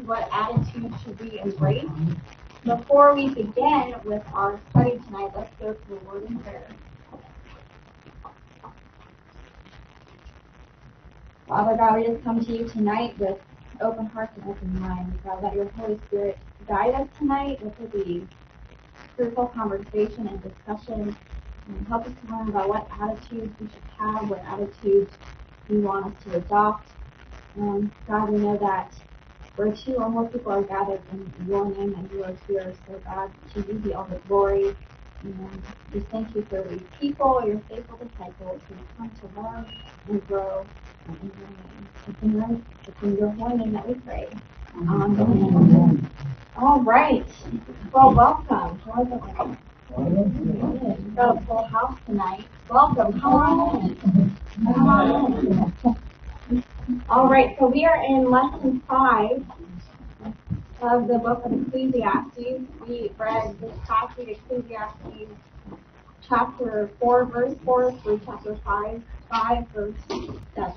What attitude should we embrace? Before we begin with our study tonight, let's go to the Word in prayer. Father God, we just come to you tonight with open hearts and open minds. God, let your Holy Spirit guide us tonight. Let there be fruitful conversation and discussion. And help us to learn about what attitudes we should have, what attitudes you want us to adopt. God, we know that where two or more people are gathered in your name and you are here. So God, to you be all the glory. And we thank you for these people, your faithful disciples who come to learn and grow in your name. It's in your holy name that we pray. Amen. All right. Well, welcome. We've got a full house tonight. Welcome. Come on in. Come on in. All right, so we are in lesson 5 of the book of Ecclesiastes. We read this past week, Ecclesiastes chapter 4, verse 4 through chapter 5, verse 7.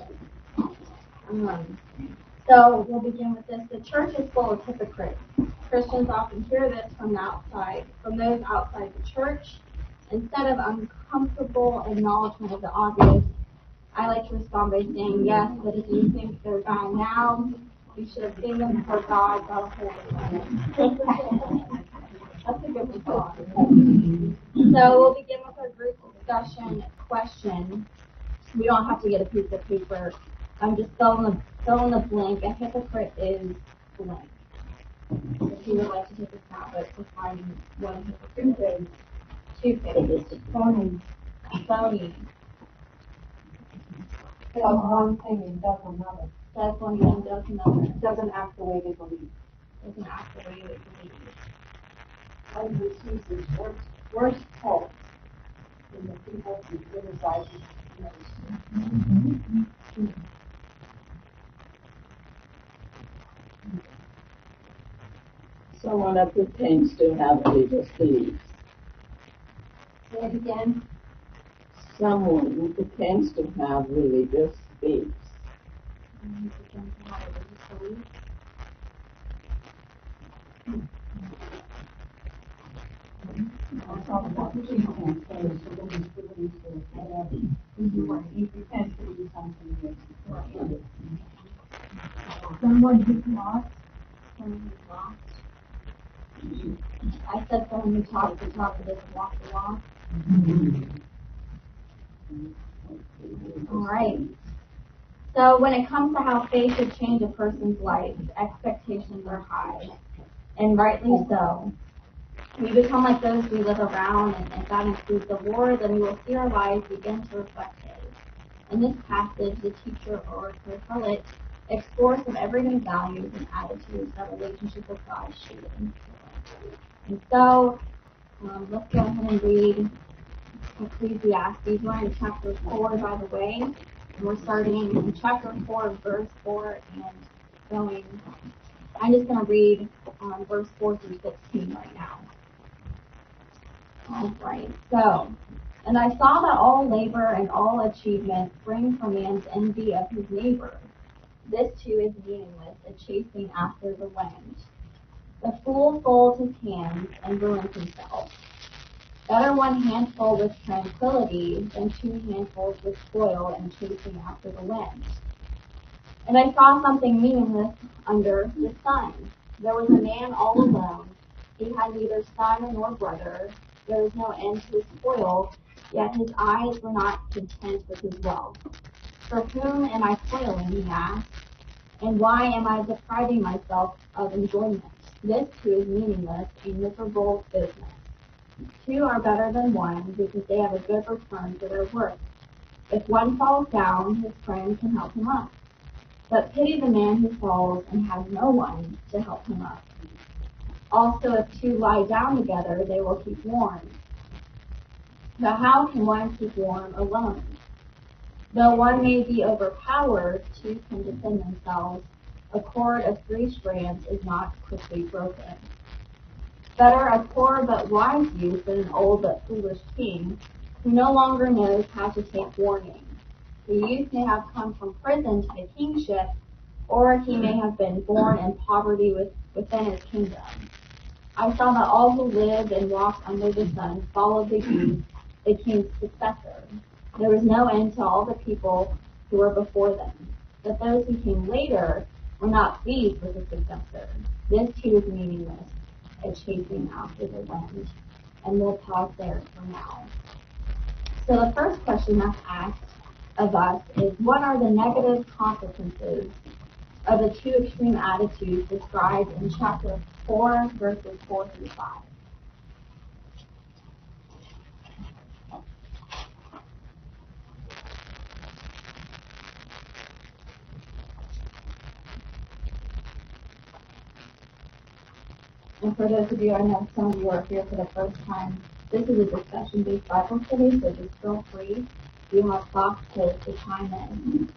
So we'll begin with this. The church is full of hypocrites. Christians often hear this from those outside the church. Instead of uncomfortable acknowledgement of the obvious, I like to respond by saying, yes, but if you think they're gone now, you should have seen them before God got a hold of them. That's a good response. So we'll begin with our group discussion question. We don't have to get a piece of paper. I'm just fill in the blank. A hypocrite is blank. If you would like to take a stab at defining what a hypocrite is. Two-faced. Phony. Says one thing and does another. Says one thing, does another. Doesn't act the way they believe. Doesn't act the way they believe. Receives worst faults in the people who criticize most. Someone that pretends to have religious beliefs. Say it again. Someone who pretends to have religious beliefs. Someone who's lost. I said someone who talks the talk but doesn't walk the walk. All right. So when it comes to how faith should change a person's life, expectations are high, and rightly so. We become like those we live around, and if that includes the Lord, then we will see our lives begin to reflect His. In this passage, the teacher or prelate explores some everyday values and attitudes that a relationship with God should entail. And so, let's go ahead and read Ecclesiastes. We're in chapter 4, by the way. And we're starting in chapter 4, verse 4, and going. I'm just going to read verse 4 through 16 right now. All right. So, and I saw that all labor and all achievement spring from man's envy of his neighbor. This too is meaningless, a chasing after the wind. The fool folds his hands and ruins himself. Better one handful with tranquility than 2 handfuls with spoil and chasing after the wind. And I saw something meaningless under the sun. There was a man all alone. He had neither son nor brother. There was no end to his spoil, yet his eyes were not content with his wealth. For whom am I toiling, he asked, and why am I depriving myself of enjoyment? This too is meaningless, a miserable business. 2 are better than 1 because they have a good return for their work. If one falls down, his friend can help him up. But pity the man who falls and has no one to help him up. Also, if 2 lie down together, they will keep warm. But how can one keep warm alone? Though one may be overpowered, 2 can defend themselves. A cord of 3 strands is not quickly broken. Better a poor but wise youth than an old but foolish king, who no longer knows how to take warning. The youth may have come from prison to the kingship, or he may have been born in poverty within his kingdom. I saw that all who lived and walked under the sun followed the king's successor. There was no end to all the people who were before them. But those who came later were not pleased with the successor. This too is meaningless, a chasing after the wind. And we'll pause there for now. So the first question that's asked of us is, what are the negative consequences of the two extreme attitudes described in chapter 4, verses 4 through 5? And for those of you, I know some of you are here for the first time, this is a discussion-based Bible study, so just feel free. You have thoughts to chime in.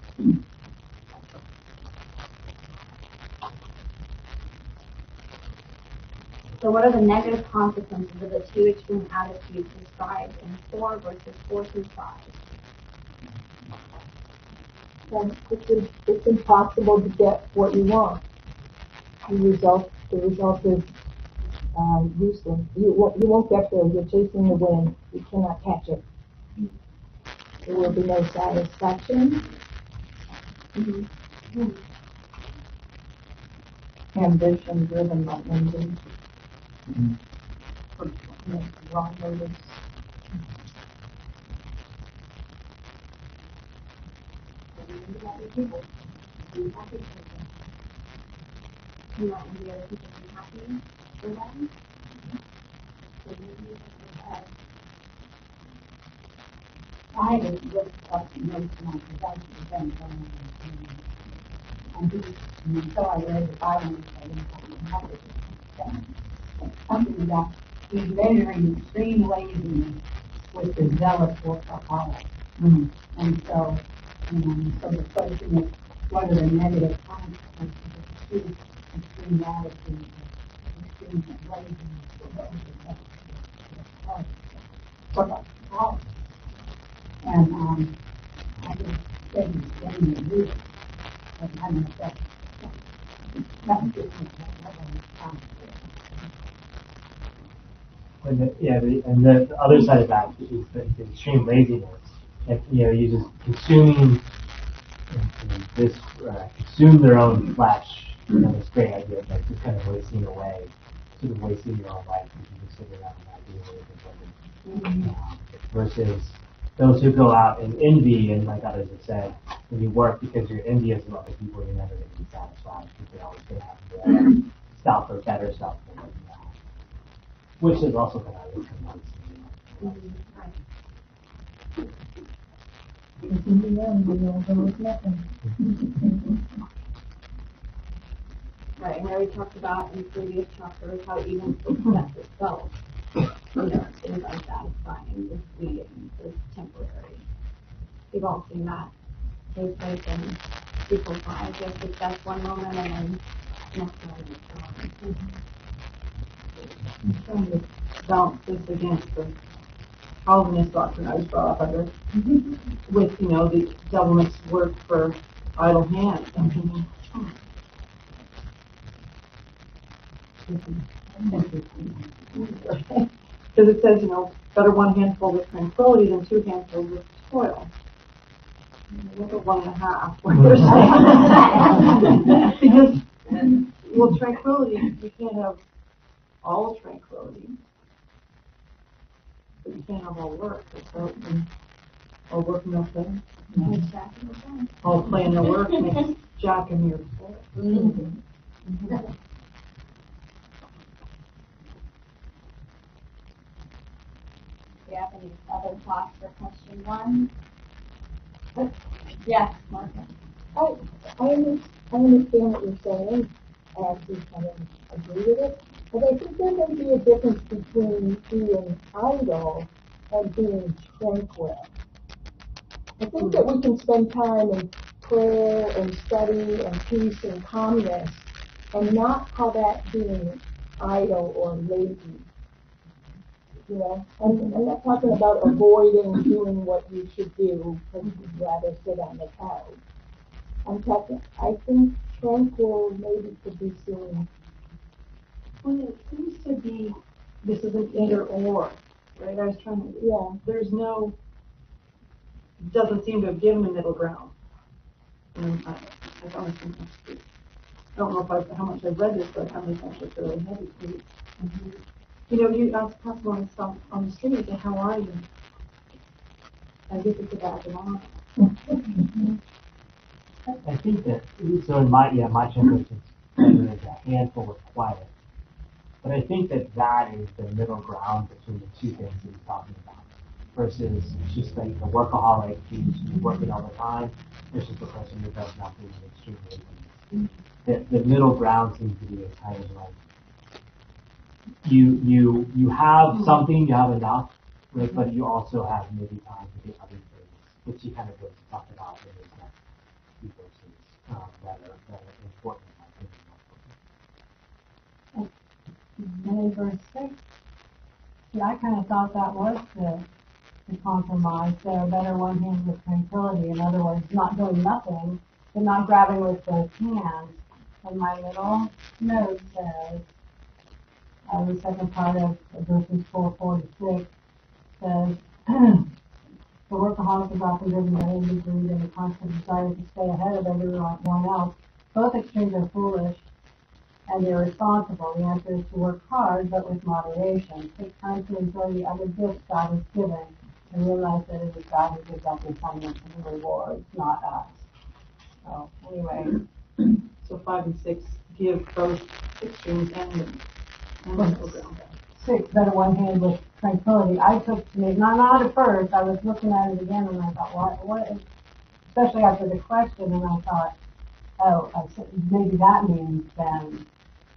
So what are the negative consequences of the two extreme attitudes described in 4 verses 4 through 5? And it's impossible to get what you want. The result is useless. You won't get there. You're chasing the wind. You cannot catch it. There will be no satisfaction. Mm-hmm. Ambition driven by envy. Wrong motives. You want the other people to be happy for them? I was with up in most of my production events and so I read the Bible and I something that he's measuring extreme laziness with the zealous workaholic. And so, so the question is, what are the negative consequences of two extreme attitudes, extreme laziness for those that and I just studied the music, but I don't know if that's just and the other side of that is the extreme laziness, and you just consuming this consume their own flesh. This great idea of like just kind of wasting away, sort of wasting your own life because you just sit around and not doing anything. Versus those who go out and envy, and like others have said, when you work because you're envious of other people, you're never going to be satisfied because you're always going to have more stuff or better stuff than what you have. Which is also kind of Because in the end, there was nothing. Right, and we talked about in previous chapters how even success itself, it's things unsatisfying, just fleeting, is temporary. We've all seen that take place in people's lives. They have success one moment and then next moment it's gone. I'm trying to balance this against the Calvinist doctrine I was brought up under, with, the devil makes work for idle hands. Because it says, better one handful with tranquility than two handfuls with toil. Look at 1.5. Because, tranquility, you can't have all tranquility. But you can't have all work. All work no play. All play no work makes Jack and your sport. Do you have any other thoughts for question 1? Yes, Margaret. I understand what you're saying. I actually kind of agree with it. But I think there may be a difference between being idle and being tranquil. I think that we can spend time in prayer and study and peace and calmness and not call that being idle or lazy. I'm not talking about avoiding doing what you should do because you'd rather sit on the couch. I think tranquil maybe could be seen. Well, it seems to be, this is an either or, right? I was trying to, Yeah. there's no, doesn't seem to have given a middle ground. I don't know how much I've read this, but how much actually really heavy. You know, you ask people on the street, say, how are you? As if it's a badge of honor. I think that, so in my translation, there's a handful of quiet. But I think that is the middle ground between the two things that he's talking about. Versus just like the workaholic who's working all the time, versus the person who does nothing and extremely lazy. The middle ground seems to be a kind of like, you have something, you have enough, right, but you also have maybe time to do other things, which he kind of goes to talk about in his next few verses that are important in my opinion. And in verse 6, see, I kind of thought that was the compromise. There, better one hand with tranquility. In other words, not doing nothing, but not grabbing with both hands. And my little note says, the second part of verses 4 to 6 says, the workaholic is often driven by envy, greed, and a constant desire to stay ahead of everyone else. Both extremes are foolish and irresponsible. The answer is to work hard, but with moderation. Take time to enjoy the other gifts God has given, and realize that it is God who gives out the assignments and the rewards, not us. So, anyway. So 5 and 6 give both extremes and middle ground. 6, better one hand with tranquility. I took to me, not at first, I was looking at it again and I thought, what especially after the question, and I thought, maybe that means then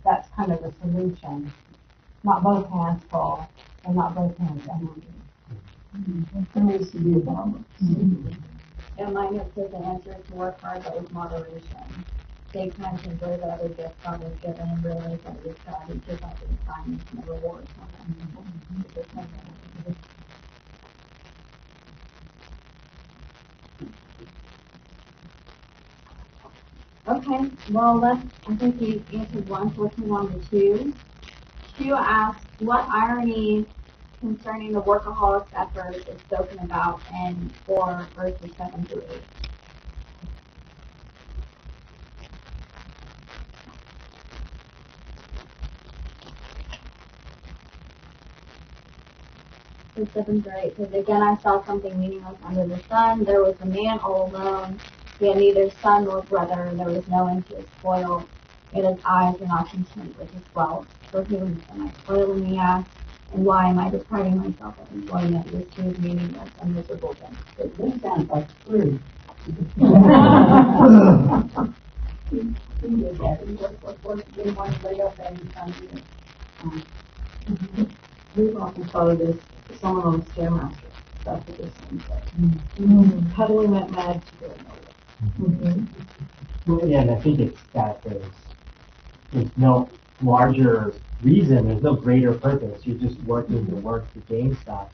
that's kind of the solution. Not both hands full and not both hands empty. There needs to be a balance. And mine says the answer is to work hard but with moderation. Take time to enjoy the other gifts God has given and realize that it is God who gives out the assignments and the rewards on them. Okay, well, I think we answered 1, so let's move on to 2. 2 asks, what irony concerning the workaholic's effort is spoken about in 4 verses 7 through 8? Verse 7 through 8 says, again I saw something meaningless under the sun. There was a man all alone. He had neither son nor brother. There was no end to his spoil. Yet his eyes were not content with his wealth. For whom am I spoiling, he asked, and why am I depriving myself of enjoyment? This too is meaningless and miserable then. This sounds like free. He did that. He didn't want to lay up any time either. We've often thought of this, someone on the Stairmaster. That's what this thing says. Peddling that mad to go nowhere. Well, yeah, and I think it's that there's no larger reason, there's no greater purpose. You're just working to work to gain stuff.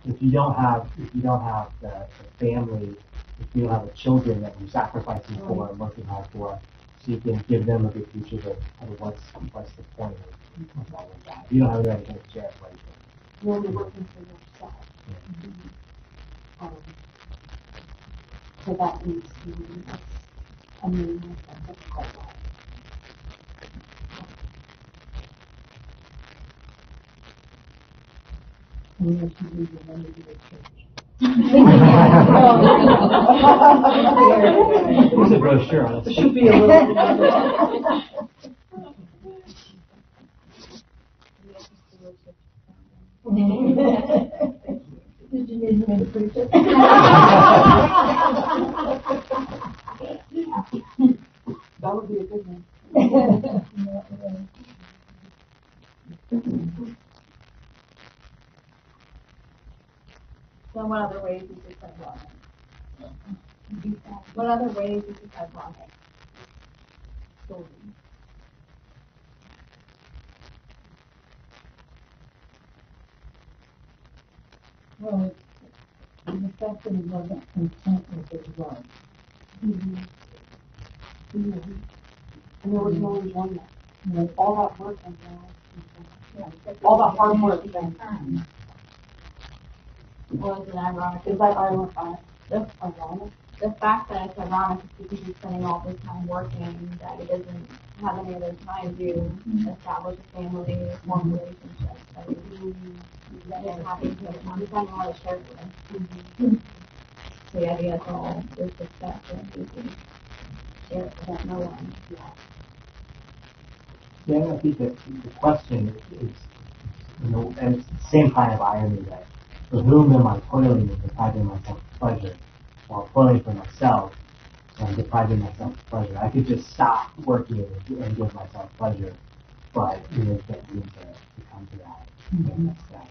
If you don't have the family, if you don't have the children that you're sacrificing for and working hard for, so you can give them a good future, but what's the point of all of that? If you don't have anything to share, what do you You're only working for yourself. So that needs to be, that's quite right. And you should leave your money to the church. There's a brochure on it. There should be a little. Did you need me to preach it? That would be a good one. So what other ways is this ironic? What other ways is this ironic? Well, the fact that he wasn't content with his life. And there was no enjoyment. All that work and all that hard work and time. Was it ironic? Is that ironic? The, the fact that it's ironic is because he's spending all this time working that he doesn't have any other time to establish a family, form relationships. That he's happy to I'm finding a lot of share with. The idea of all this success and he can share it with no one. Yeah, I think that the question is, and it's the same kind of irony that for whom am I toiling and depriving myself of pleasure, while toiling for myself and depriving myself of pleasure? I could just stop working and give myself pleasure, but you can't seem to come to that next step.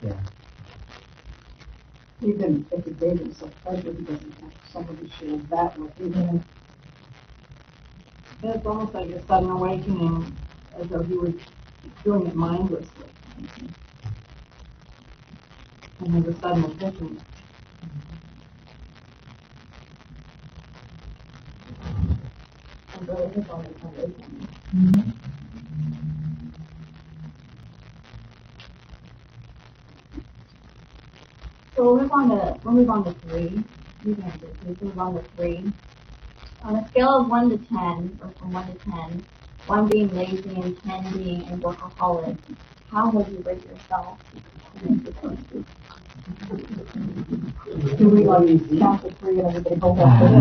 Yeah. Even if it gave himself pleasure, he doesn't have somebody share that with him. It's almost like a sudden awakening, as though he was doing it mindlessly. And there's a sudden epiphany. And really his only awakening. So we'll move on to 3. You can answer this. We'll move on to 3. On a scale of 1 to 10, or from 1 to 10, 1 being lazy and 10 being a workaholic, how would you rate yourself? Do we like count to 3 and everybody hold up? That's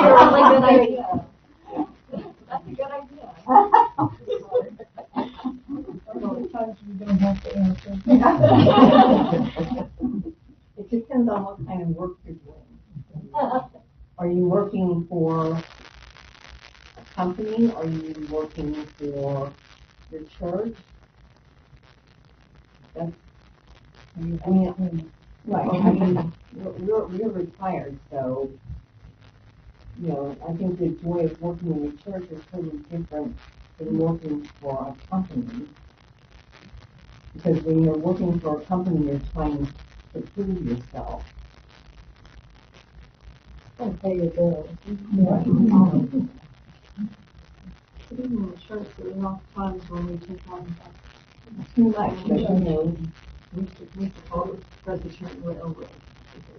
a really good idea. That's a good idea. Sometimes we don't have to answer. It depends on what kind of work you're doing. Are you working for a company? Are you working for your church? That's, I mean, right. I mean, you're retired, so I think the joy of working in your church is totally different than working for a company. Because when you're working for a company, you're trying to prove yourself. And pay your bills. Even in the church, there are enough times when we take on Too much, but we call it Presbyterian Railroad.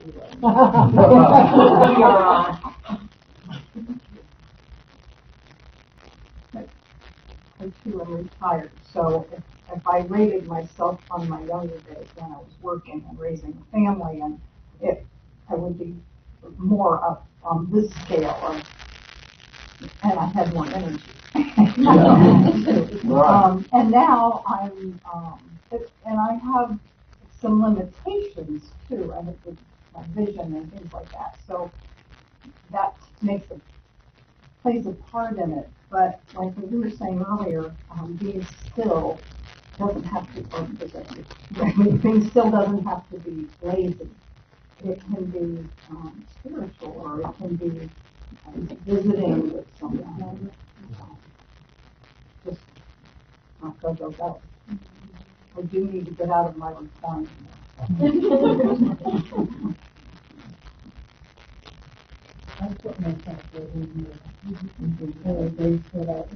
we are I too am retired, so if I rated myself on my younger days when I was working and raising a family, and I would be more up on this scale, and I had more energy. And now I'm, and I have some limitations too, I have my vision and things like that. So that plays a part in it. But like we were saying earlier, being still doesn't have to, being still doesn't have to be lazy. It can be spiritual, or it can be visiting with someone. Just not go. I do need to get out of my recliner. I put myself in the days that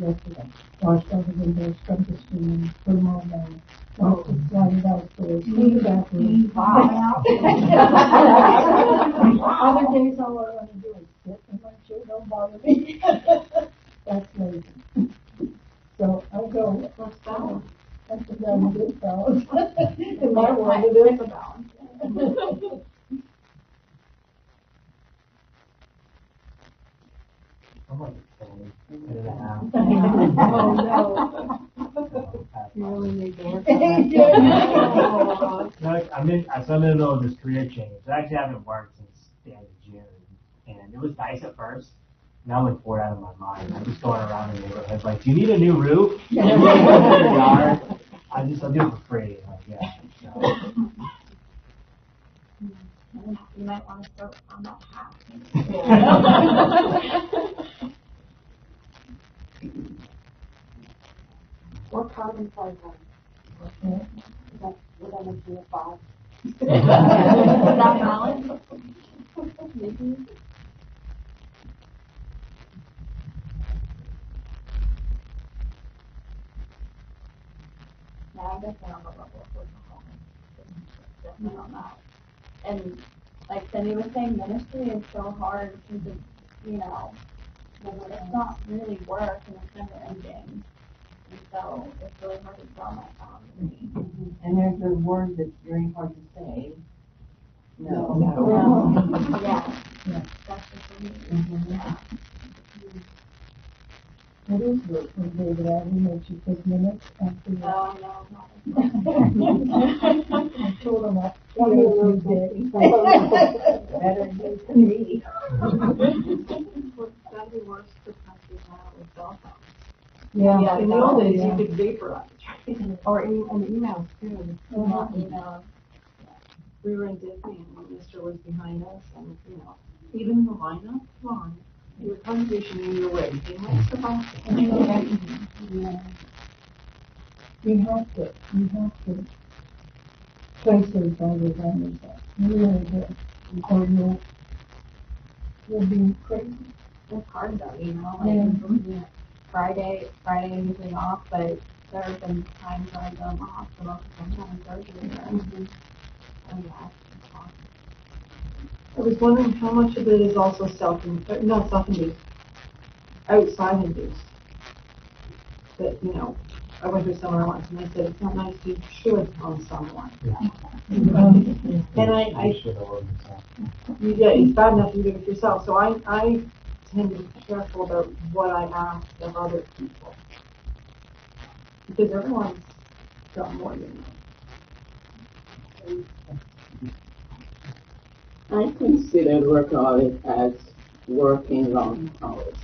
yesterday. Washed everything, there, scrubbed the screen, put them all down, washed the slide downstairs, cleaned the bathroom. Other days, all I want to do is sit in my chair, don't bother me. That's lazy. So I'll go. What's balance? That's a damn good balance. In my world, it is a balance. I'm like a 10.5. Oh, no. you really need to work I'm in the middle of this career change. I actually haven't worked since the end of June, and it was nice at first. Now I'm bored out of my mind. I'm just going around the neighborhood like, do you need a new roof? Do you need a yard? I'll do it for free. You might want to start on that path. What carbon fiber? Would that make you a 5? Is that balance? maybe. Yeah, I'm definitely on the level of workaholic. Definitely on that. And like Cindy was saying, ministry is so hard because it's, it's not really work and it's never ending. And so it's really hard to draw that boundary. And there's a word that's very hard to say. No. Yeah. Especially for me. Yeah. What is work for David? I didn't know you take minutes after you. Oh, no, not I told him that. Better than me. What's gotta be worse to country now with cell phones. Yeah. In the old days, you could vaporize, Or and emails too. email. we were in Disney and the minister was behind us and, even the lineup, come on, your congregation knew your way, you know, it's about. Yeah. You have to place those boundaries on yourself. You really do. Or you'll be crazy. It's hard though, like Friday is usually off, but there have been times where I go in the hospital because I'm having surgery. Oh yeah, it's awesome. I was wondering how much of it is also not self-induced, outside-induced. That, I went through summer once and they said it's not nice to should on someone. And I it's bad enough you do it yourself. So I tend to be careful about what I ask of other people. Because everyone's got more than me. I consider workaholic as working long hours.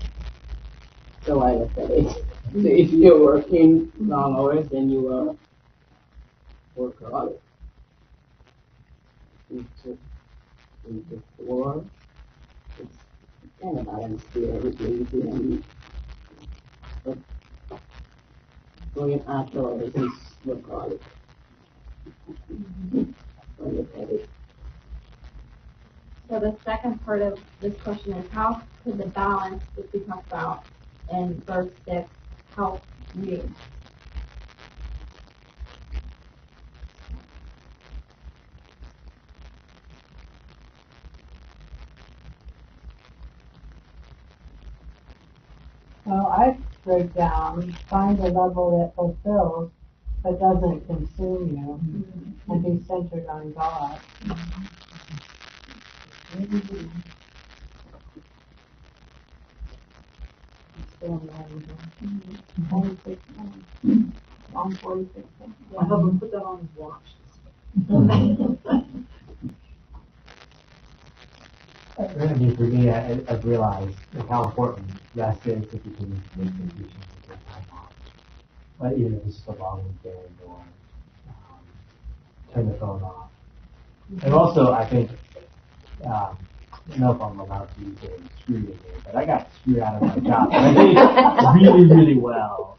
So I look at it. So if you're working long hours, then you are workaholic. 4, it's kind of balanced here with lazy and but going after hours is workaholic. I look at it. So the second part of this question is how could the balance that we talked about in verse 6 help you? Well, I break down, find a level that fulfills, but doesn't consume you, and be centered on God. Psalm 46. I have him put that on his watch. I mean, for me, I've realized how important rest is if you can make vacations and take time off. But even if it's just a long weekend or turn the phone off. And also, I think, I don't know if I'm allowed to use it screw you here, but I got screwed out of my job. And I did it really, really well.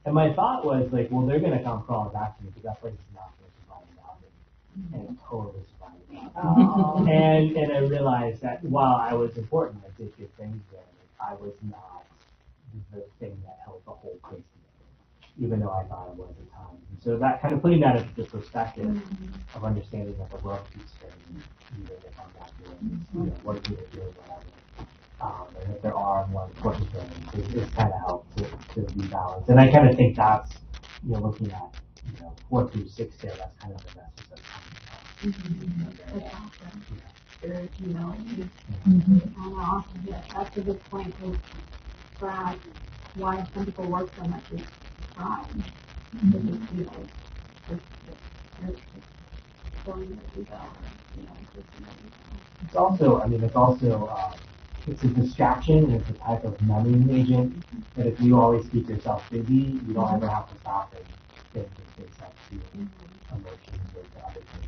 And my thought was like, well, they're going to come crawling back to me because that place is not going to survive without me. And it totally survived without me. And I realized that while I was important, I did good things there, I was not the thing that held the whole place together, even though I thought it was at times. And so that kind of putting that into the perspective of understanding that the world keeps turning, even if I'm not doing, working or doing whatever. And if there are more important things, it's kind of helped to be balanced. And I kind of think that's, looking at, 4 through 6 there, that's kind of the message that's coming from. That's awesome. Spirit, And awesome. Yeah, that's a good point to grab why some people work so much is time. Because it's going to go. It's also, it's a distraction and it's a type of numbing agent that if you always keep yourself busy, you don't ever have to stop and think and face up to emotions or to other things.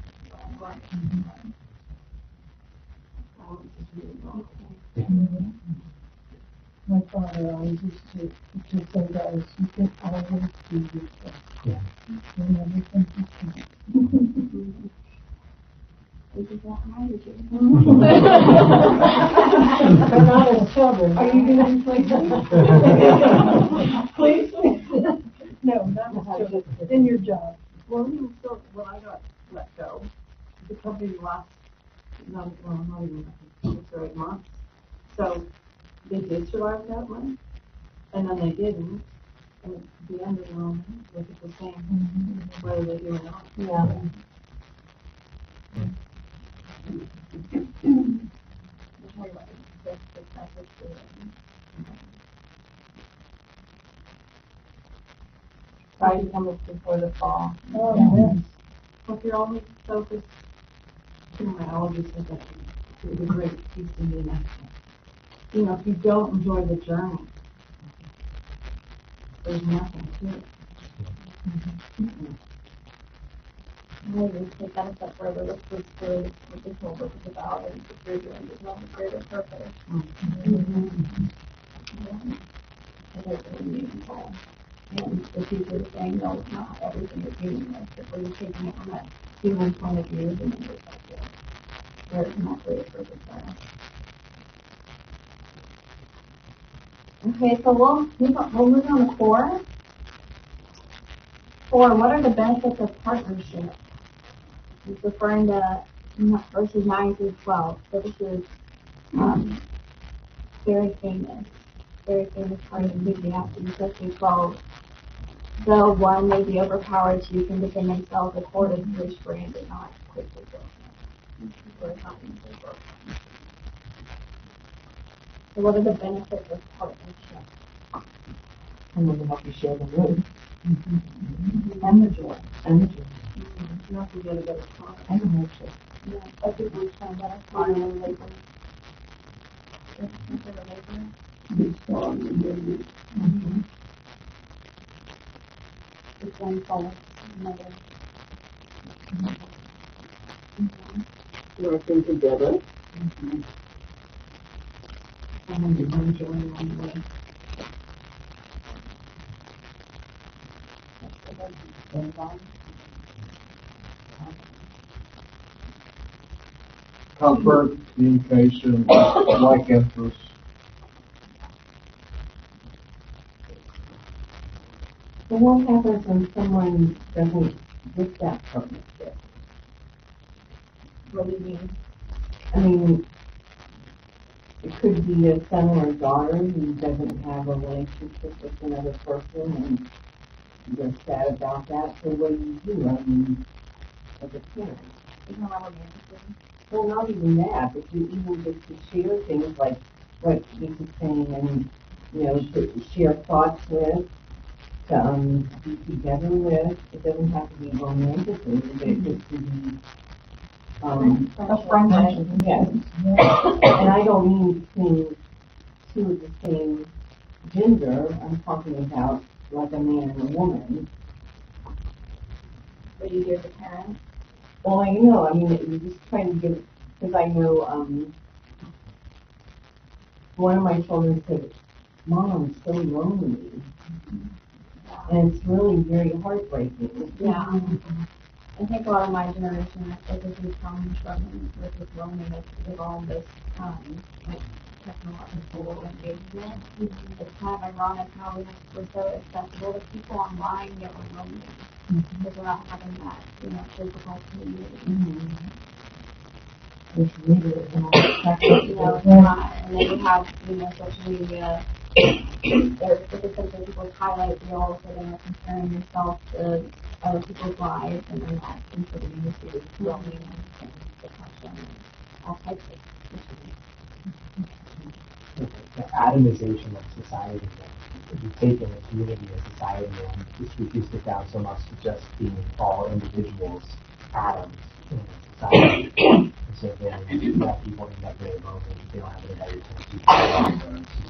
My father always used to say that you can always be yourself. Yeah. We could get hydrogen. But not as children. Are you going to please? No, not as children. In your job. Well, even still, when I got let go, the company lasted not even 6 or 8 months. So they did survive that one, and then they didn't. And at the end of the room, look at the same, whether they do or not. Yeah. Try to come up before the fall. Oh, yeah. But if you're only focused, my allergist said that it's a great piece of me. You know, if you don't enjoy the journey, there's nothing to it. I would take that a step further, which was really what this whole book is about, and what you're doing as well, the greater purpose. And it's really meaningful. And the teacher is saying, no, it's not everything is meaningless, but we're taking it from that human point of view, human perspective. There is not greater purpose there. Okay, so we'll move on to 4. 4, what are the benefits of partnership? It's referring to verses 9 through 12. So this is very famous part of Ecclesiastes, especially 12. Though one may be overpowered, two can defend themselves. A cord is rich brand and not quickly broken. So what are the benefits of partnership? And then help you share the wood. And the joy. And the joy. You have to get a better spot. And the hardship. Yeah, I think we find that fun and labor. It's one follows another. Working together. And then you bring joy along the way. Comfort, communication, like interests. So what happens when someone doesn't get that partnership? What do you mean? I mean, it could be a son or a daughter who doesn't have a relationship with another person and they're sad about that. So what do? I mean, as a parent? It's not romantic. Well, not even that, but you even just to share things like what Lisa's saying and, you know, to share thoughts with, to be together with. It doesn't have to be romantically, but it just to be A friendship. Yes. And I don't mean between two of the same gender. I'm talking about like a man and a woman. What do you do as a parent? Well, I know. I mean, you're just trying to give, because I know one of my children said, "Mom, I'm so lonely," and it's really very heartbreaking. Yeah. I think a lot of my generation, I think we come struggling with this loneliness with all this, like, technological engagement. It's kind of ironic how we're so accessible to people online, yet we're lonely. Because we're not having that, physical community. Which really is not It's not, and then we have, social media. There's essentially people's highlight reels, so then you're comparing yourself to other people's lives, and then that contributing to loneliness and depression and all types of issues. The atomization of society that we've taken a community as society and just reduced it down so much to just being all individuals, atoms in a society. And so then you have people end up very lonely, they don't have anybody to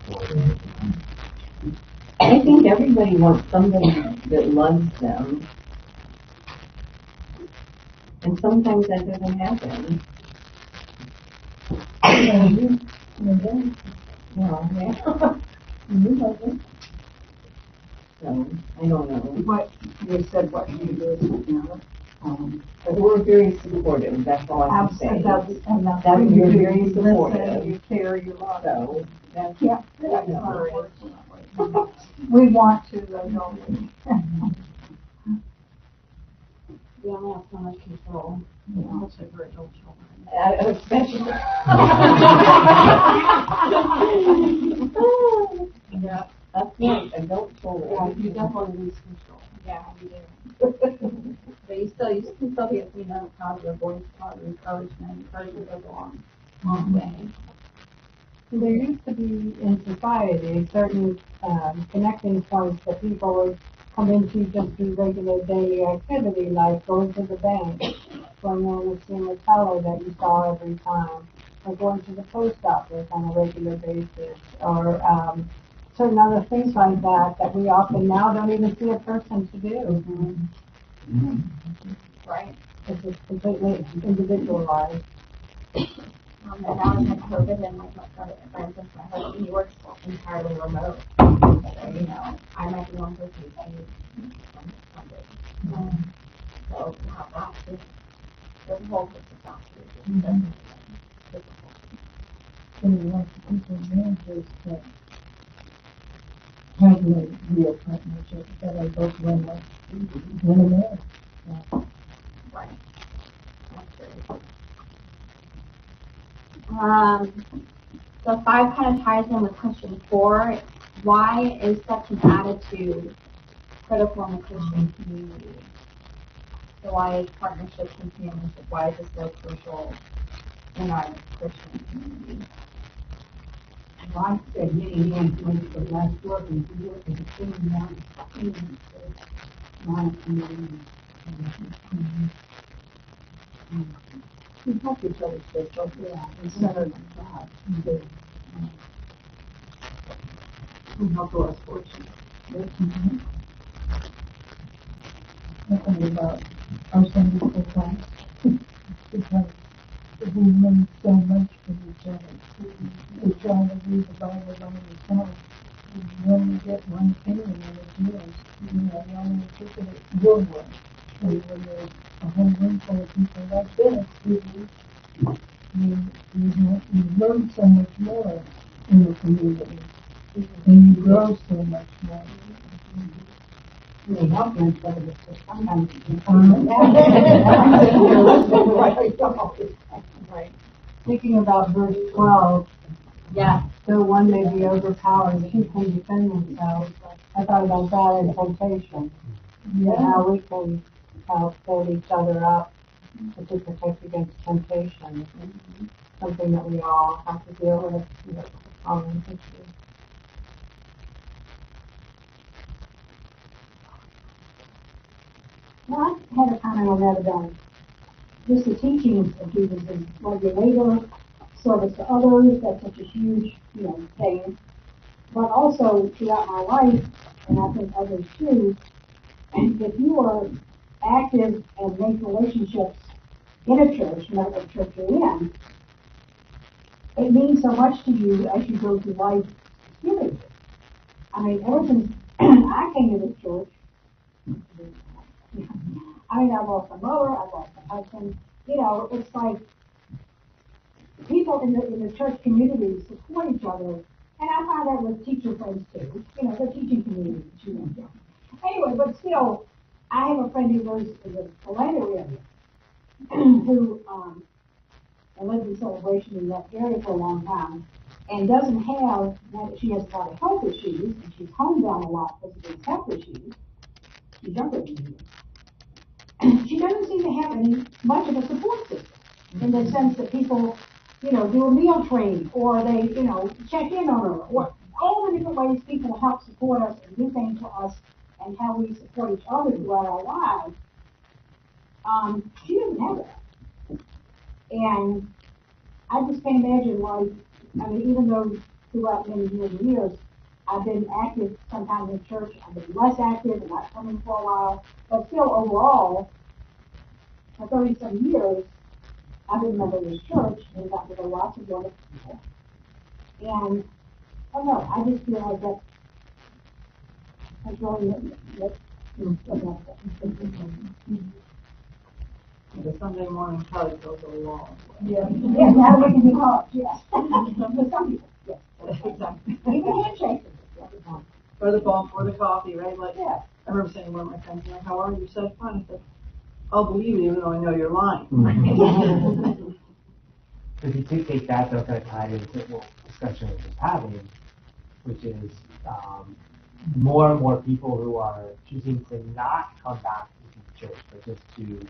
support or I think everybody wants somebody that loves them. And sometimes that doesn't happen. Well, yeah. So, I don't know. What, you said what you do, you know, But we're very supportive, that's all I can say. and that's That what we're you do, very you supportive. listen, you care, you love. So, that's, Yeah, that's that's all right. right. We want to, though, don't we? We only have so much control. Especially for adult children. Especially. Yeah. That's right, adult children. Yeah, you definitely lose control. Yeah, you do. But you can still be, positive voice, positive encouragement. Encouragement goes a long way. There used to be in society certain connecting points that people would come into just through regular daily activity, like going to the bank, going on to see a teller that you saw every time, or going to the post office on a regular basis, or certain other things like that that we often now don't even see a person to do. Mm-hmm. Right. It's just completely individualized. And now with COVID and for instance, my husband, he works entirely remote. So, I might be one person who's funded. So, how that just, the whole host of factors. And like the people managers that have no real partnership, that are both women and men. Right. So 5 kind of ties in with question 4. Why is such an attitude critical in the Christian community? So why is partnerships and companionship, why is this so crucial in our Christian community? Like I said, many hands make the last work, and if you look at the thing now, non-community. We help each other stay focused. Yeah, it's better than God. We help less fortunate. Thinking about our Sunday school class, because we learn so much from each other. We try to read the Bible by ourselves. We only get one opinion and it's yours. You only interpret it your way. And when there's a whole room full of people like this, you learn so much more in the community. And you grow so much more. We help them, but sometimes Right. Thinking about verse 12, Yeah. though one may be overpowered, two can defend themselves. I thought about that in temptation. Yeah. How we can help hold each other up to protect against temptation. Something that we all have to deal with. It's a common issue. Well, I had a comment on that about just the teachings of Jesus and like your neighbor, service to others, that's such a huge, thing. But also throughout my life, and I think others too, if you are active and make relationships in a church, no matter what church you're in, it means so much to you as you go through life spiritually. I mean, ever since I came to this church, I lost my mother, I lost my husband. It's like people in the church community support each other, and I find that with teacher friends too. The teaching community. Anyway, but still, I have a friend who lives in the Orlando area who lived in Celebration in that area for a long time, and doesn't have. She has a lot of health issues, and she's homebound a lot because of these health issues. She's younger than me. She doesn't seem to have much of a support system in the sense that people, do a meal train or they, check in on her or all the different ways people help support us and do things for us and how we support each other throughout our lives. She doesn't have that. And I just can't imagine why, even though throughout many years, I've been active sometimes in church, I've been less active and not coming for a while, but still overall, for 30-some years, I've been a member of this church and got to know lots of wonderful people. And I don't know, I just feel like That's really what The Sunday morning probably goes a long way. yeah, now we can be hard, yes. For some people, yes. Exactly. Even handshakes. Or the phone, or the coffee, right? Like, Yeah. I remember saying to one of my friends, you know, how are you? So fine. I said, I'll believe you even though I know you're lying. If you take that, though, kind of tied into what discussion we're just having, which is more and more people who are choosing to not come back to the church, but just to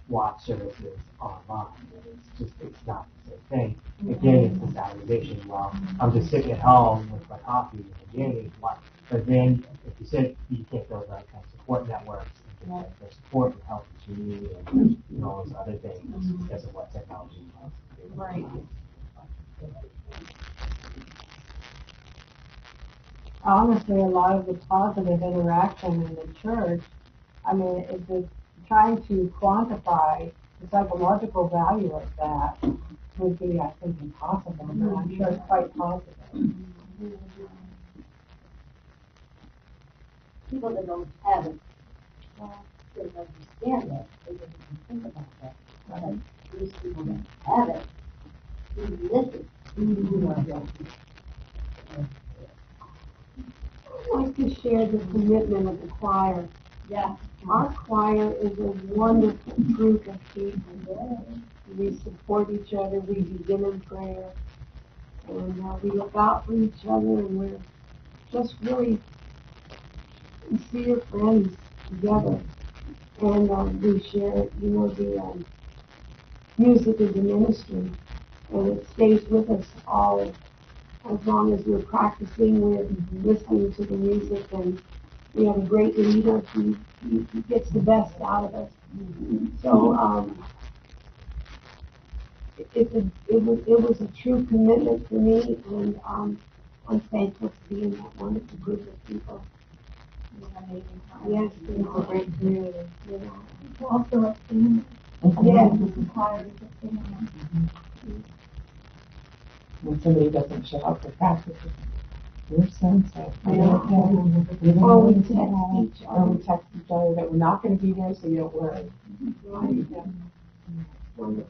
watch services online. And it's not the same thing. Again, it's this aggravation. Well, I'm just sitting at home with my coffee and again, but then if you sit, you can't build that kind of support networks and get the support and help that you need and all those other things because of what technology allows. Right. Honestly, a lot of the positive interaction in the church, I mean, it's trying to quantify the psychological value of that would be, I think, impossible, but I'm sure it's quite positive. People that don't have it, don't understand that, they don't even think about that. But these people that have it, who listen, who are guilty. I'd like to share the commitment of the choir. Yeah. Our choir is a wonderful group of people. We support each other, we begin in prayer, and we look out for each other, and we're just really sincere friends together. And we share, the music is a ministry, and it stays with us all. As long as we're practicing, we're listening to the music, and we have a great leader. He gets the best out of us. So it was a true commitment for me, and I'm thankful to be in that wonderful group of people. Yes, it's a great community. Also a family. Yes. When somebody doesn't show up for practice, we're so sad. Or we text each Or we other. text each other that we're not going to be there, so you don't worry. Wonderful.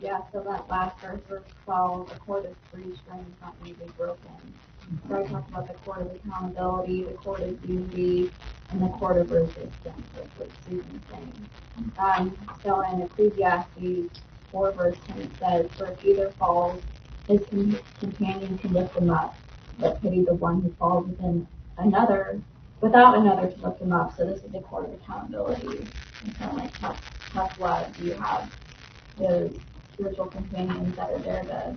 Yeah, so that last verse 12, the cord of three strings not easily broken. So I talked about the cord of accountability, the cord of unity, and the cord of resistance. That's what Susan's saying. So in Ecclesiastes 4 verse 10 it says, for if either falls, his companion can lift him up, but pity the one who falls without another to lift him up. So this is the cord of accountability. It's kind of like tough love. You have those spiritual companions that are there to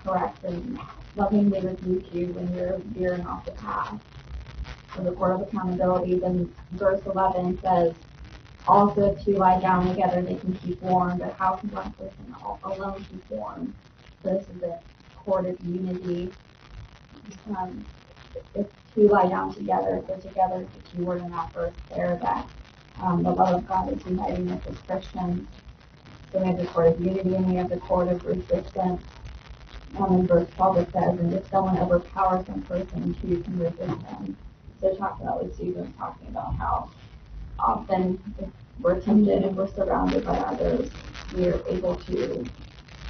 correct and lovingly rebuke you when you're veering off the path. So the cord of accountability. Then verse 11 says, also if two lie down together, they can keep warm, but how can one person alone keep warm? So this is the cord of unity. If two lie down together, if they're together, it's a key word in that verse there, that the love of God is uniting us as Christians. So we have the cord of unity and we have the cord of resistance. In verse 12 it says, and if someone overpowers one person, two can resist them. So talking about what Susan was talking about, how often if we're tempted and we're surrounded by others, we are able to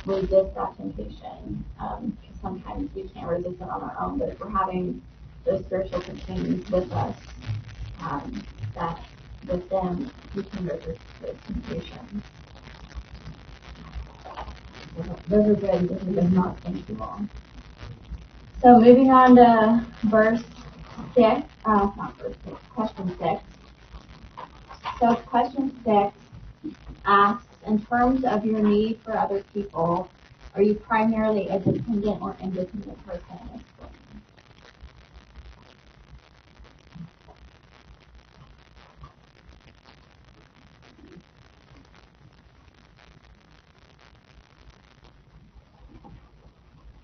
resist that temptation. Because sometimes we can't resist it on our own, but if we're having those spiritual companions with us, that with them we can resist those temptations. Those are good. This is not thank you all. So moving on to verse 6, not verse 6, question 6. So question 6 asks, in terms of your need for other people, are you primarily a dependent or independent person?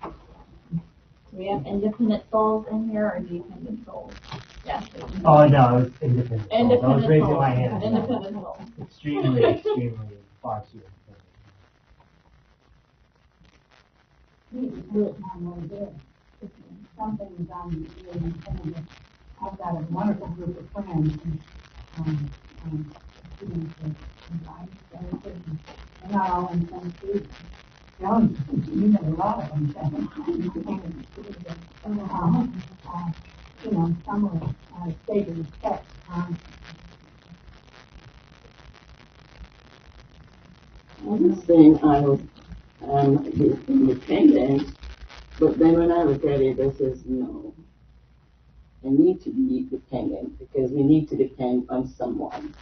Do we have independent souls in here or dependent souls? Yes. Oh no, it's independent. I was raising souls. my hand. Independent souls. Extremely far too independent. I'm really good. Something I'm really independent. I've got a wonderful group of friends and, students and advice and they're not all in some state. You know, a lot of them. Some are state of respect. I was saying I'm independent, but then when I look at it, I says, no, I need to be dependent because we need to depend on someone.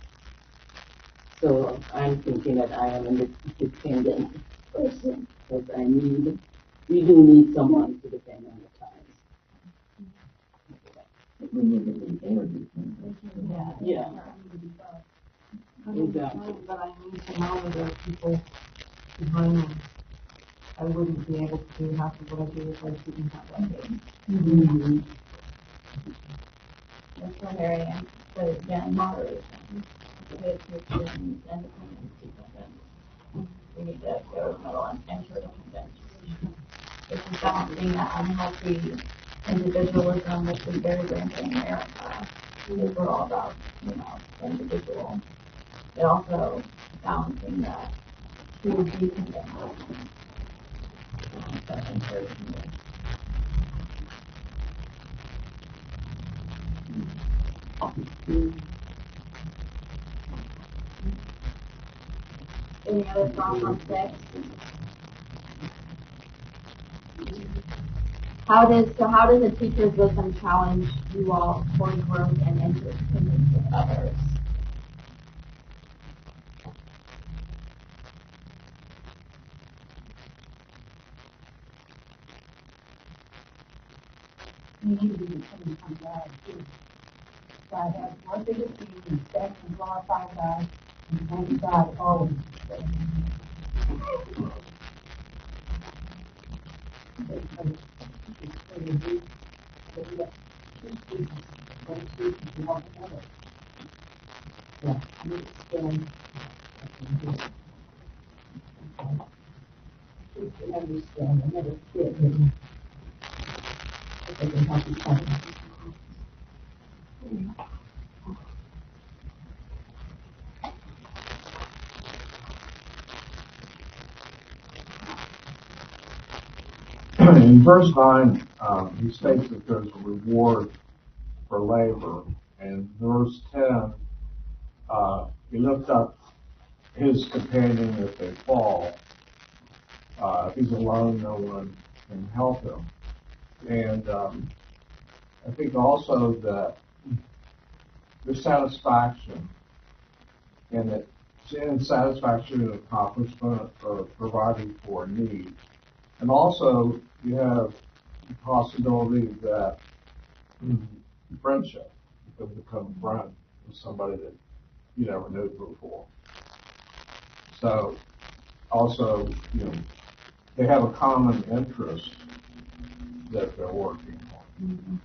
So I'm thinking that I am a dependent person because we do need someone to depend on at times. We need to be interviewing. Yeah. Exactly. But I need to know that there are people behind me. I wouldn't be able to do half of what I do if I didn't have that base. Mm-hmm. That's where Mary Ann said it again, moderation. We have to experience independence, dependence. We need to go middle and interdependence. This is balancing that unhealthy individualism, which is very rampant in America. Because we're all about, the individual. But also balancing that true dependence. That interdependence. Any other thoughts on 6? How does a teacher's wisdom challenge you all toward growth and interdependence with others? You need to be dependent on God too. God has one thing to see, respect and glorify God, and thank God always. Understand another kid and they can help each other. In verse 9, he states that there's a reward for labor. And verse 10, he lifts up his companion if they fall. If he's alone, no one can help him. And I think also that there's satisfaction in it, and satisfaction and accomplishment or providing for a need. And also, you have the possibility that friendship, you can become a friend with somebody that you never knew before. So, also, they have a common interest that they're working on. Mm-hmm.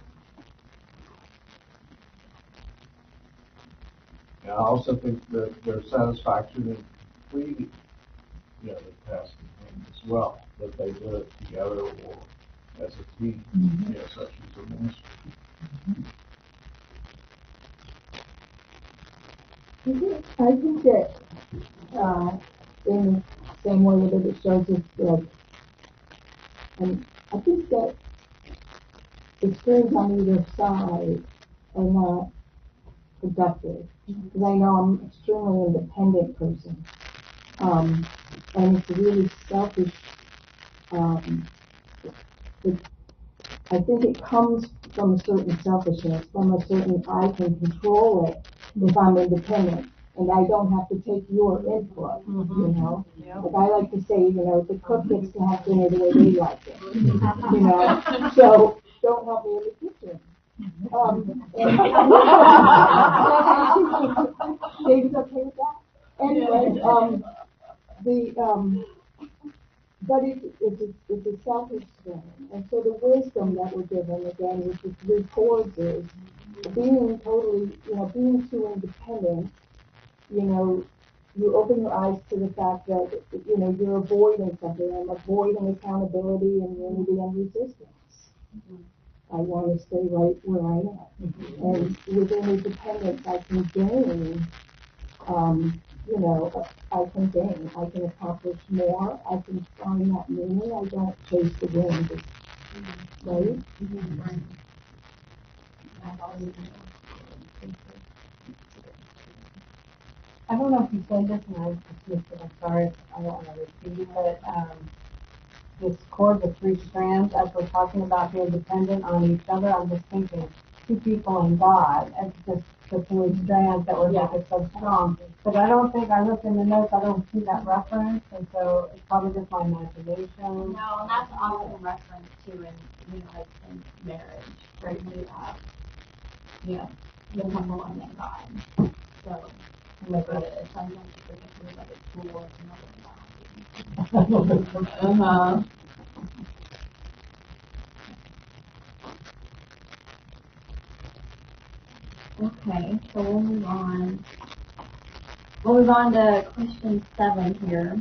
And I also think that there's satisfaction in completing, the task at hand as well, that they did it together or as a team, such as a ministry. I think that in the same way that it shows us that, and I think that extremes on either side are not productive. Because I know I'm an extremely independent person. And it's really selfish. I think it comes from a certain selfishness, from a certain I can control it if I'm independent. And I don't have to take your input, Yeah. Like I like to say, the cook gets to have dinner the way they like it, So don't help me in the kitchen. David's okay with that? Anyway, but it's a selfish thing. And so the wisdom that we're given, again, with the 3 chords is being totally, being too independent, you open your eyes to the fact that, you know, you're avoiding something. I'm avoiding accountability and unity and resistance. I want to stay right where I am. And within independence, I can gain, you know, I can gain. I can accomplish more. I can find that meaning. I don't chase the wind. Right? I don't know if you said this, and I dismissed it. I'm sorry, I don't want to repeat it, but this cord with 3 strands, as we're talking about being dependent on each other, I'm just thinking 2 people in God, and just the 3 strands that would make it so strong. But I don't think, I looked in the notes, I don't see that reference, and so it's probably just my imagination. No, and that's often referenced to in, you know, like in marriage, right? We have, you know, the couple and then God. So, but it's sometimes you forget to like a tool or another. Okay, so we'll move on. We'll move on to question 7 here.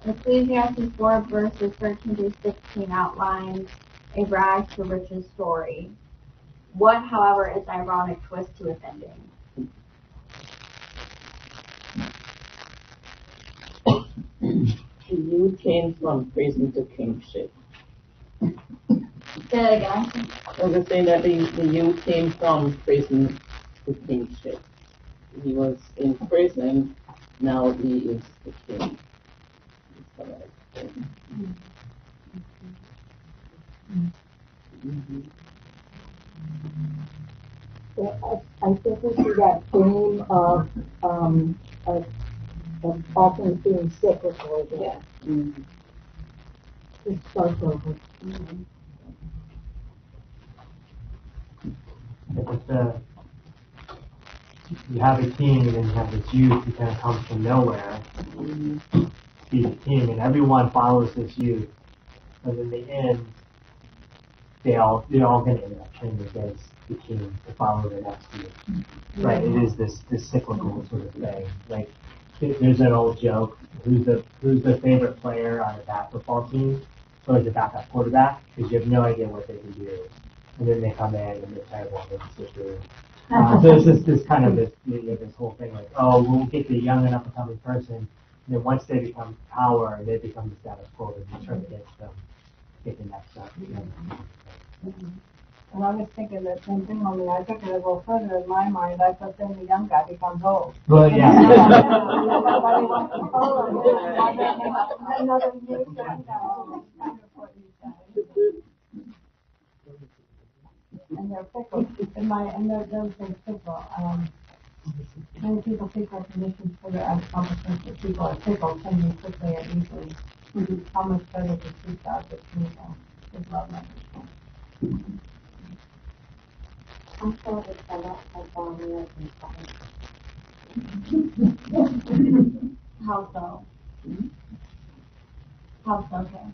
Ecclesiastes 4 verses 13 through 16 outlines a rags to riches story. What, however, is the ironic twist to its ending? The youth came from prison to kingship. Say that again. I was saying that the youth came from prison to kingship. He was in prison, now he is the king. I think we see that theme of all things being cyclical again. It starts over. You have a king, and then you have this youth who kind of comes from nowhere to be the king, and everyone follows this youth. And in the end, they're all going to end up turning against the king to follow the next youth. Right? It is this cyclical sort of thing. Like there's an old joke: who's the favorite player on a basketball team? So it's a backup quarterback, because you have no idea what they can do, and then they come in and they're terrible and they sit through. So it's just this kind of this whole thing like, oh, we'll get the young and up and coming person, and then once they become power and they become the status quo, then you turn against them, get the next up. And I was thinking the same thing, only I took it a little further in my mind. I thought then the young guy becomes old. Well, yeah. Everybody wants to follow him. Another new thing, kind of what you said. And they're fickle. And those things fickle. Many people think our conditions for their accomplishments that people are fickle, changing quickly and easily. How much better to seek out the kingdom is love language. I thought it fell out like on the open side. How so? How so, okay?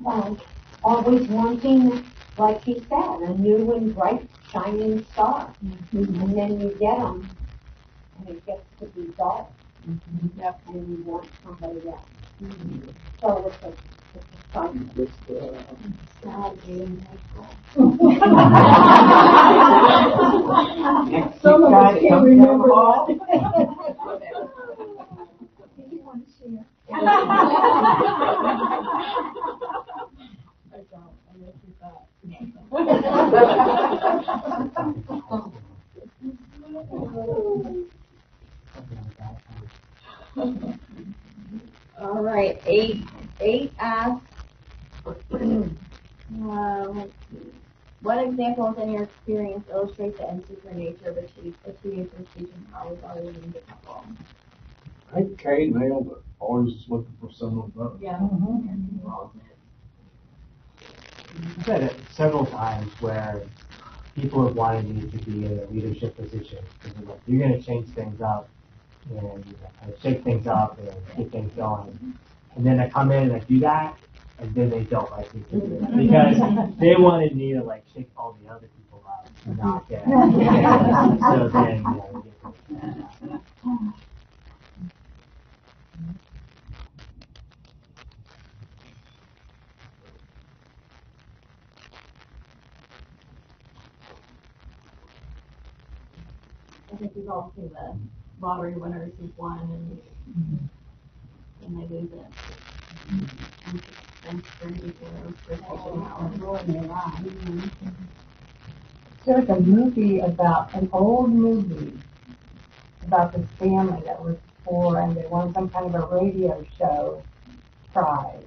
Well, always wanting, like he said, a new and bright shining star. And then you get them, and it gets to be dark. Yep. And you want somebody else. So it's a fun. Some of us can't remember that. You want to share? I don't. I guess you thought. All right, 8 asks, let's see. What examples in your experience illustrate the end-seeker nature of a teenager's teaching powers are within the couple? I think Kay nailed it. Always looking for someone better. Yeah. I've said it several times where people have wanted me to be in a leadership position. Because they're like, you're going to change things up and kind of shake things up and get things going. And then I come in and I do that, and then they don't like me to do it. Because they wanted me to like shake all the other people up and not get. So then, think we've all seen the lottery winners who've won and they lose it. And There's a movie an old movie about this family that was poor and they won some kind of a radio show prize.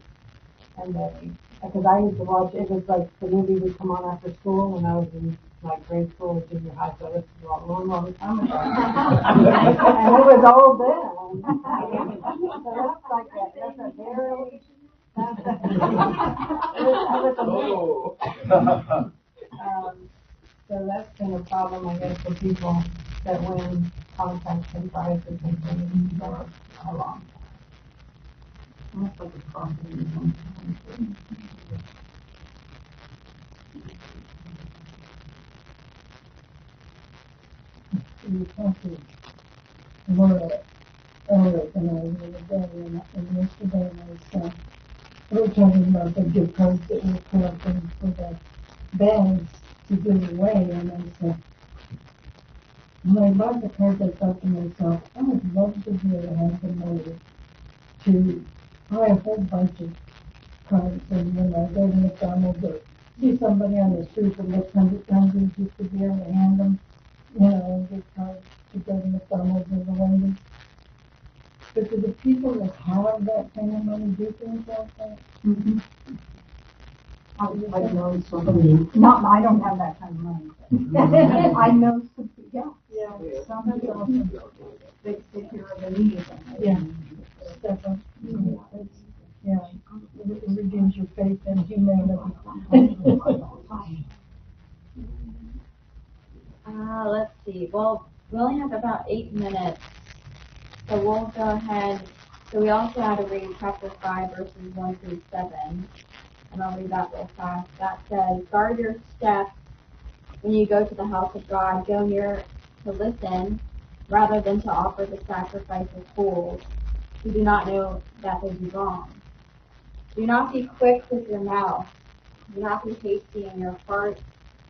And because I used to watch it, was like the movie would come on after school when I was in like grade school or junior high, so it's a long time ago. And it was old then. So that's like that's a very, so that's been a problem, I guess, for people that win contests and prizes and things for a long time. Almost like a property or something. We talked to Laura earlier tonight the other day, and yesterday was, we were talking about the gift cards that we're collecting for the bags to give away, and I said, when I bought the cards, I thought to myself, I would love to be able to have the money to buy a whole bunch of cards, and when I go to McDonald's or see somebody on the street that looks hungry, just to be able to hand them, gift cards to go to McDonald's or the Wendy's. But do the people that have that kind of money do things like that? Mm-hmm. I know somebody, I don't have that kind of money. I know some, some people, they take care of the needs. Stefan, it redeems your faith in humanity. Let's see. Well, we only have about 8 minutes, so we'll go ahead. So we also had to read chapter 5, verses 1 through 7, and I'll read that real fast. That says, guard your steps when you go to the house of God. Go near to listen rather than to offer the sacrifice of fools who do not know that they do wrong. Do not be quick with your mouth. Do not be hasty in your heart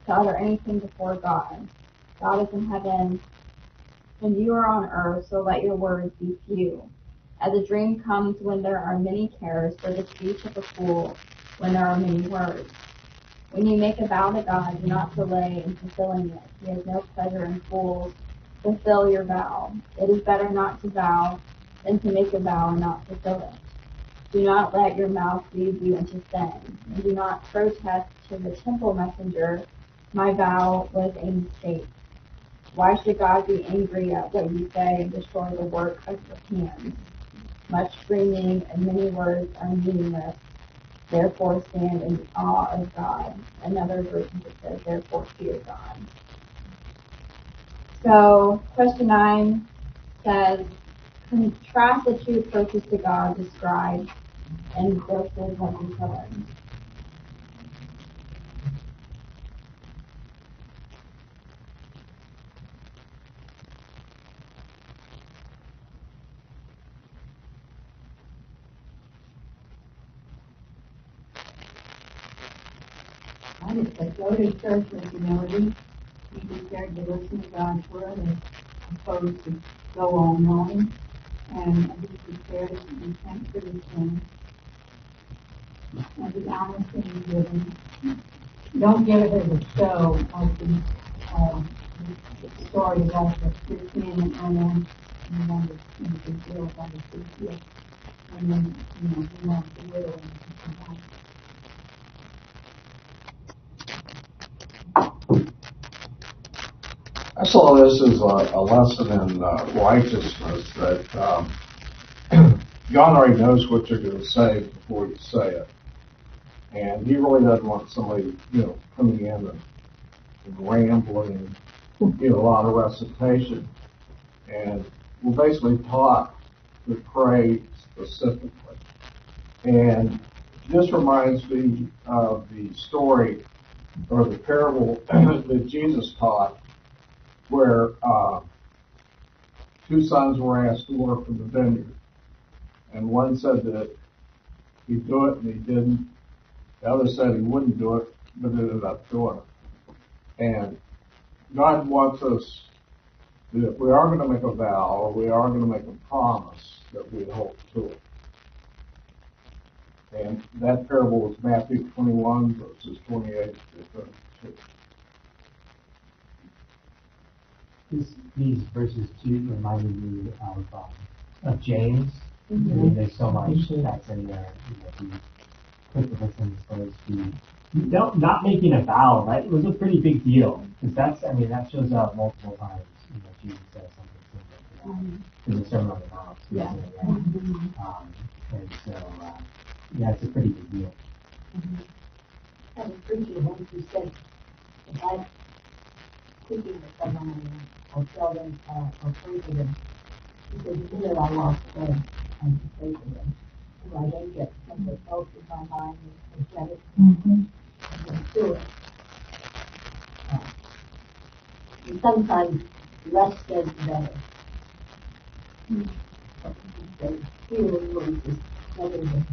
to utter anything before God. God is in heaven, and you are on earth, so let your words be few. As a dream comes when there are many cares, so the speech of a fool when there are many words. When you make a vow to God, do not delay in fulfilling it. He has no pleasure in fools. Fulfill your vow. It is better not to vow than to make a vow and not fulfill it. Do not let your mouth lead you into sin, and do not protest to the temple messenger, my vow was a mistake. Why should God be angry at what you say and destroy the work of your hands? Much screaming and many words are meaningless. Therefore stand in awe of God. Another version that says, therefore fear God. So, question 9 says, contrast the two approaches to God described in verses 1 through 7. I just say go to church with humility. Be prepared to listen to God's word as opposed to go all knowing, and be prepared to repent for your sins and be honest in giving. Don't give it as a show, like the story about the 15 and then you can feel by the 50th, and then you want the widow and come back. I saw this as a lesson in righteousness that God already knows what you're going to say before you say it. And he really doesn't want somebody, coming in and rambling, a lot of recitation. And we're basically taught to pray specifically. And this reminds me of the story or the parable that Jesus taught, where 2 sons were asked to work in the vineyard. And one said that he'd do it and he didn't. The other said he wouldn't do it, but ended up doing it. And God wants us that we are going to make a vow, or we are going to make a promise that we hold to it. And that parable is Matthew 21, verses 28 to 32. These verses too reminded me of James. I mean, there's so much that's in there. You put the listens, those who not making a vow, right? It was a pretty big deal because that shows up multiple times. Jesus says something similar to that in the Sermon on the Mount. Yeah. And so, it's a pretty big deal. I was preaching once who said, if I'm speaking with someone or tell them, or pray for them, he said, you know, I lost faith and to pray for them. So I don't get something else in my mind and get it and do it. And sometimes less said better. They healing voices better than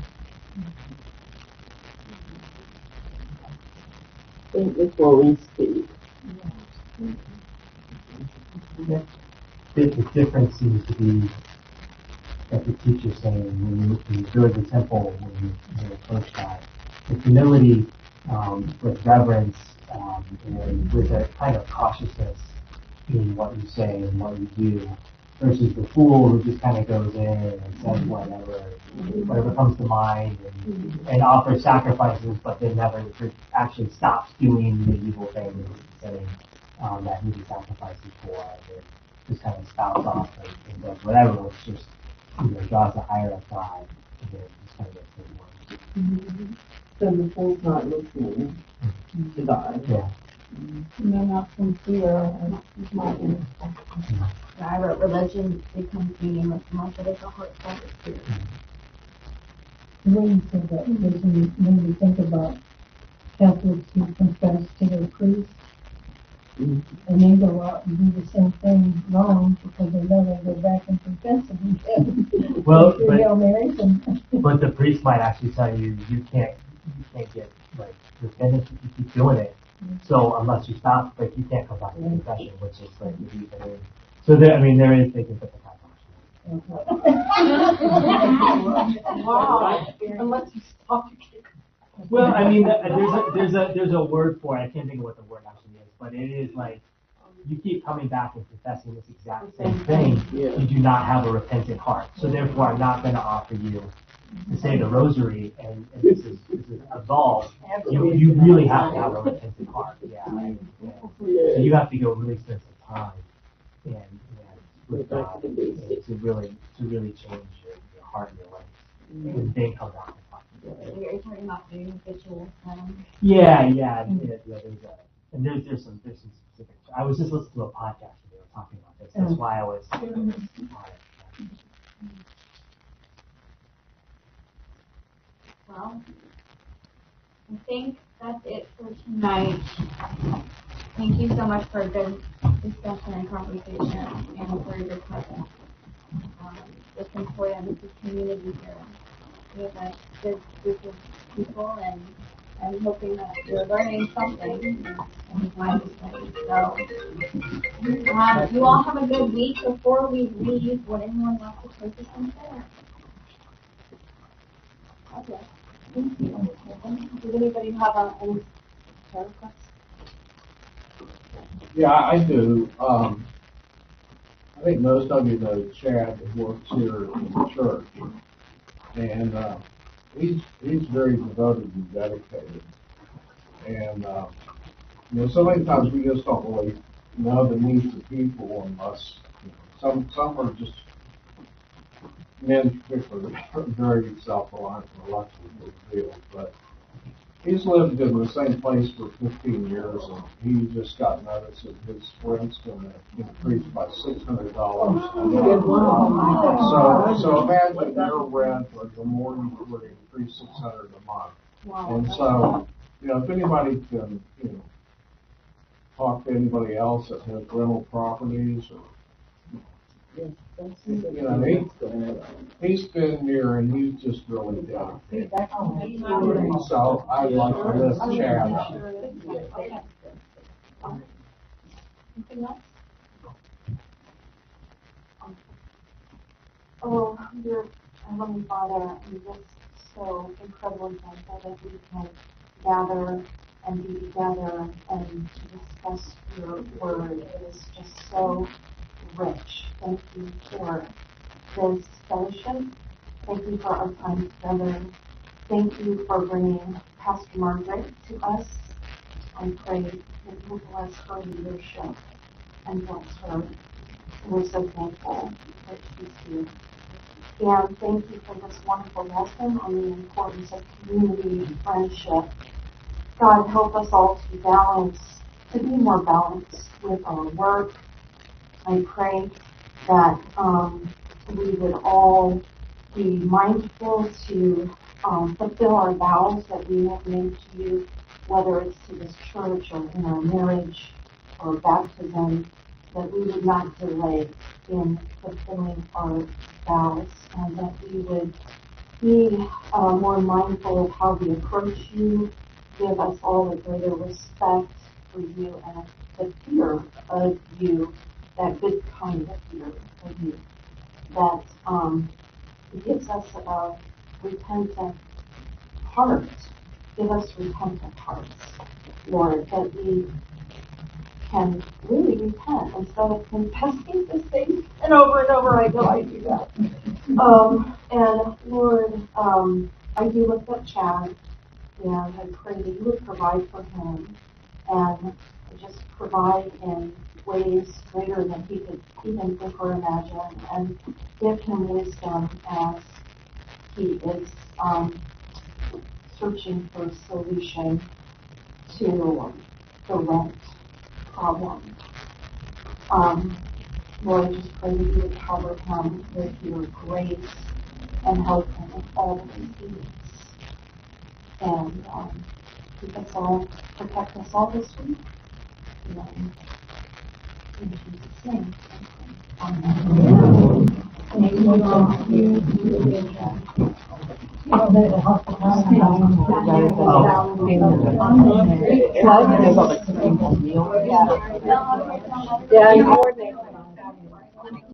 Think before we speak. The difference seems to be that the teacher's saying when you go to the temple, when you approach God, with humility, with reverence, and with a kind of cautiousness in what you say and what you do, versus the fool who just kind of goes in and says whatever comes to mind, and offers sacrifices, but then never actually stops doing the evil thing saying that he sacrifices for, and just kind of spouts off and does whatever, it's just draws the higher up God, and then just kind of gets it worse. So the fool's not listening to God. Yeah. And they're not sincere and not I wrote religion becomes meaningless unless it is a heart-centered spirit. When you said that, when you think about Catholics who confess to their priest, and they go out and do the same thing wrong because they never go back and confess again. Well, but the priest might actually tell you can't get repentance if you keep doing it. So unless you stop, you can't come back to confession, which is the deep end. So there is they can put the kibosh. Wow. Unless you stop, you can't. Well, there's a word for it. I can't think of what the word actually is, but it is you keep coming back and confessing this exact same thing. Yeah. You do not have a repentant heart. So therefore, I'm not going to offer you to say the rosary, and this is absolved. You really have to have a repentant heart. Yeah. So you have to go really spend some time and with God to really change your heart and your life, and then come back and talk to God. So you're talking about doing rituals. Yeah. There's some specific. I was just listening to a podcast where they were talking about this. That's why I was on it. Well, I think that's it for tonight. Thank you so much for a good discussion and conversation and for your presence. It's important, this is community here. We have a good group of people, and I'm hoping that you're learning something in Bible study. So, you all have a good week. Before we leave, would anyone like to close us in prayer? Okay. Thank you. Does anybody have any prayer requests? Yeah, I do. I think most of you know Chad that works here in the church, and he's very devoted and dedicated. And so many times we just don't really know the needs of people unless some are just men in particular are very self-reliant and reluctant to deal. But he's lived in the same place for 15 years, and he just got notice that his rent's going to increase by $600 a month. So imagine your rent or your mortgage would increase $600 a month. Wow. And so, if anybody can, talk to anybody else that has rental properties or he's been here and he's just really dedicated. So I'd like to lift Chad up. Anything else? Oh, dear Heavenly Father, I'm just so incredibly thankful that we can gather and be together and discuss your word. It is just so rich. Thank you for this fellowship. Thank you for our time together. Thank you for bringing Pastor Margaret to us. I pray that you bless her leadership and bless her. We're so thankful that she's here. And thank you for this wonderful lesson on the importance of community and friendship. God, help us all to be more balanced with our work. I pray that we would all be mindful to fulfill our vows that we have made to you, whether it's to this church or in our marriage or baptism, that we would not delay in fulfilling our vows, and that we would be more mindful of how we approach you, give us all a greater respect for you and the fear of you, that good kind of fear of you, that gives us a repentant heart. Give us repentant hearts, Lord, that we can really repent instead of confessing the same and over. I know I do that. And Lord, I do lift up Chad, and I pray that you would provide for him and just provide in ways greater than he could even think or imagine, and give him wisdom as he is searching for a solution to the rent problem. Lord, I just pray that you would cover him with your grace and help him with all of his needs. And keep us all, protect us all this week. And in Jesus' name, amen. Yeah,